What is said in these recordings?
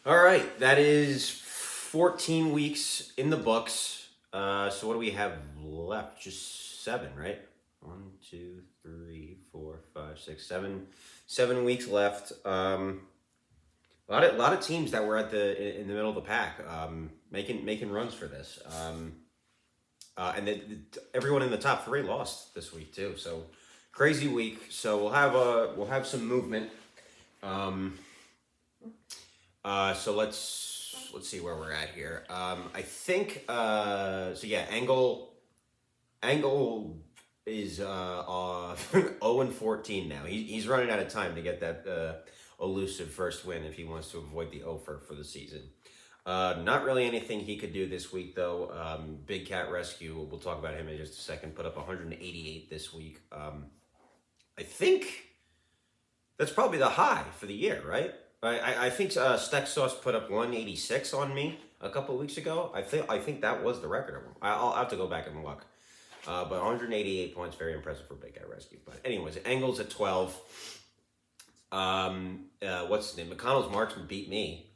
All right, that is 14 weeks in the books. So what do we have left? Just seven, right? 1, 2, 3, 4, 5, 6, 7. 7 weeks left. A lot of teams that were in the middle of the pack, making runs for this. And then everyone in the top three lost this week too. So crazy week. So we'll have some movement. Um, so let's see where we're at here. I think so. Yeah, Angle is 0-14 now. He's running out of time to get that elusive first win if he wants to avoid the 0 for the season. Not really anything he could do this week though. Big Cat Rescue. We'll talk about him in just a second. Put up 188 this week. I think that's probably the high for the year, right? I think Steak Sauce put up 186 on me a couple of weeks ago. I think that was the record. I'll have to go back and look. But 188 points, very impressive for Big Cat Rescue. But anyways, Angle's at 12. What's his name? McConnell's Marksman beat me.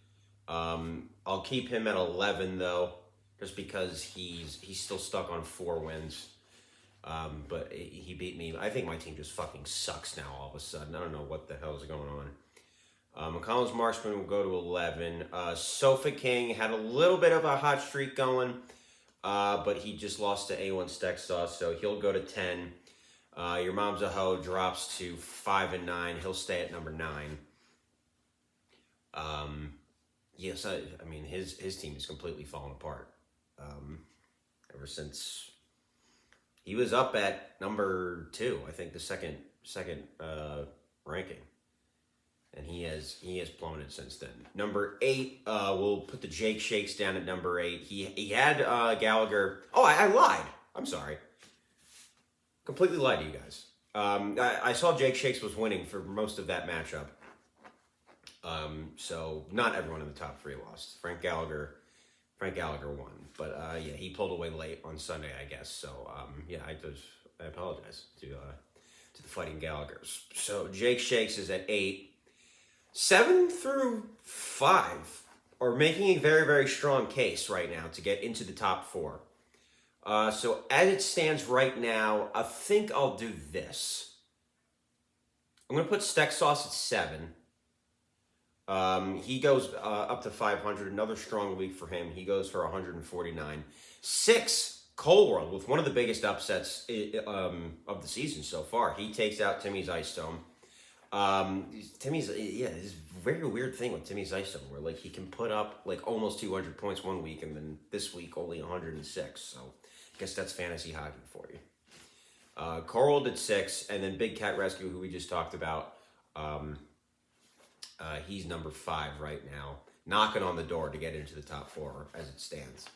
I'll keep him at 11 though, just because he's still stuck on 4 wins. But he beat me. I think my team just fucking sucks now all of a sudden. I don't know what the hell is going on. McConnell's Marksman will go to 11. Sofa King had a little bit of a hot streak going, but he just lost to A1 Steak Sauce, so he'll go to 10. Your Mom's a Hoe drops to 5 and 9. He'll stay at number 9. Yes, I mean his team is completely fallen apart. Ever since he was up at number 2, I think the second ranking. And he has plummeted since then. Number 8, we'll put the Jake Shakes down at number 8. He had Gallagher. Oh, I lied. I'm sorry. Completely lied to you guys. I saw Jake Shakes was winning for most of that matchup. So not everyone in the top 3 lost. Frank Gallagher won, but yeah, he pulled away late on Sunday, I guess. So yeah, I apologize to the Fighting Gallaghers. So Jake Shakes is at 8. 7 through 5 are making a very, very strong case right now to get into the top 4. So as it stands right now, I think I'll do this. I'm going to put Steak Sauce at 7. He goes up to 500. Another strong week for him. He goes for 149. 6, Coal World, with one of the biggest upsets of the season so far. He takes out Timmy's Ice Stone. Timmy's, yeah, this very weird thing with Timmy's Ice Stone, where like he can put up like almost 200 points one week, and then this week only 106. So I guess that's fantasy hockey for you. Coral did 6, and then Big Cat Rescue, who we just talked about, he's number 5 right now, knocking on the door to get into the top 4 as it stands.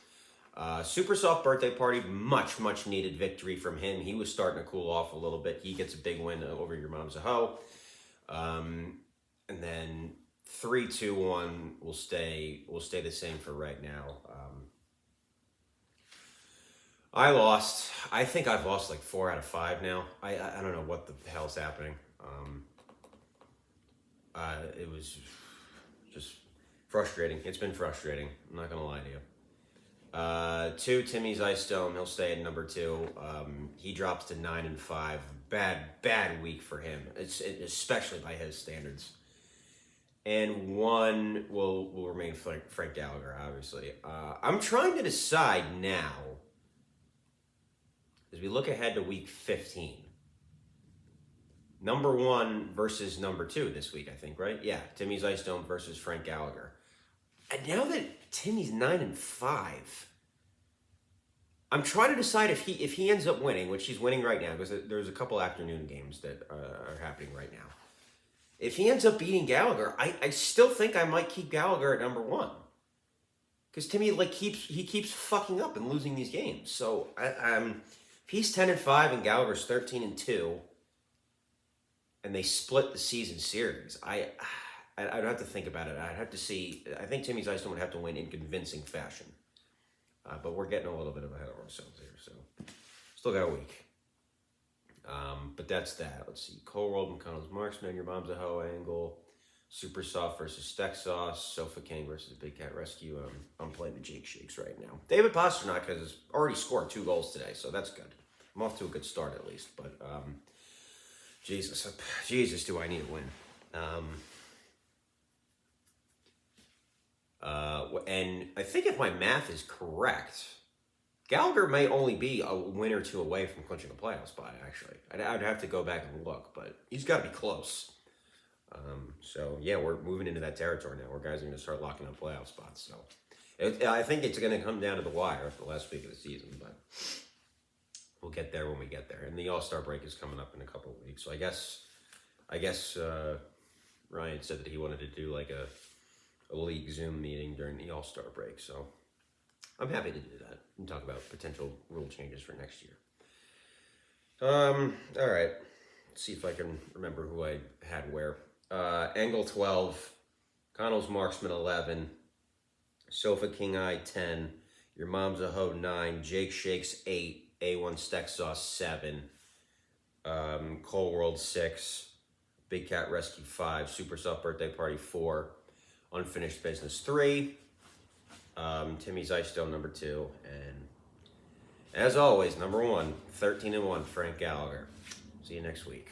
Super Soft Birthday Party, much needed victory from him. He was starting to cool off a little bit. He gets a big win over Your Mom's a Hoe. And then 3, 2, 1 will stay the same for right now. I think I've lost like 4 out of 5 now. I don't know what the hell's happening. It was just frustrating. It's been frustrating. I'm not gonna lie to you. 2, Timmy's Ice Stone. He'll stay at number 2. He drops to 9 and 5. Bad week for him. Especially by his standards. And 1 will remain Frank Gallagher, obviously. I'm trying to decide now, as we look ahead to week 15. Number 1 versus number 2 this week, I think, right? Yeah, Timmy's Ice Stone versus Frank Gallagher. And now that Timmy's 9 and 5, I'm trying to decide if he ends up winning, which he's winning right now, because there's a couple afternoon games that are happening right now. If he ends up beating Gallagher, I still think I might keep Gallagher at number 1, because Timmy keeps fucking up and losing these games. So if he's 10 and 5 and Gallagher's 13 and 2, and they split the season series, I'd have to think about it. I'd have to see. I think Timmy's Ice Stone would have to win in convincing fashion. But we're getting a little bit ahead of ourselves here, so still got a week. But that's that. Let's see. Coal World, McConnell's Marksman, Your Mom's a Hoe, Angle, Super Soft versus Steak Sauce. Sofa King versus Big Cat Rescue. I'm playing the Jake Shakes right now. David Pasternak has already scored 2 goals today, so that's good. I'm off to a good start at least, but Jesus, do I need a win? And I think if my math is correct, Gallagher may only be a win or 2 away from clinching a playoff spot, actually. I'd have to go back and look, but he's got to be close. So, yeah, we're moving into that territory now where guys are going to start locking up playoff spots. So, I think it's going to come down to the wire for the last week of the season, but we'll get there when we get there. And the All-Star break is coming up in a couple of weeks. So, I guess Ryan said that he wanted to do like a league Zoom meeting during the All-Star break. So, I'm happy to do that and talk about potential rule changes for next year. All right. Let's see if I can remember who I had where. Engel 12, Connell's Marksman 11, Sofa King I 10, Your Mom's a Hoe 9, Jake Shakes 8, A1 Steak Sauce 7, Cole World 6, Big Cat Rescue 5, Super Soft Birthday Party 4, Unfinished Business 3, Timmy's Ice Dome number 2, and as always, number 1, 13-1, Frank Gallagher. See you next week.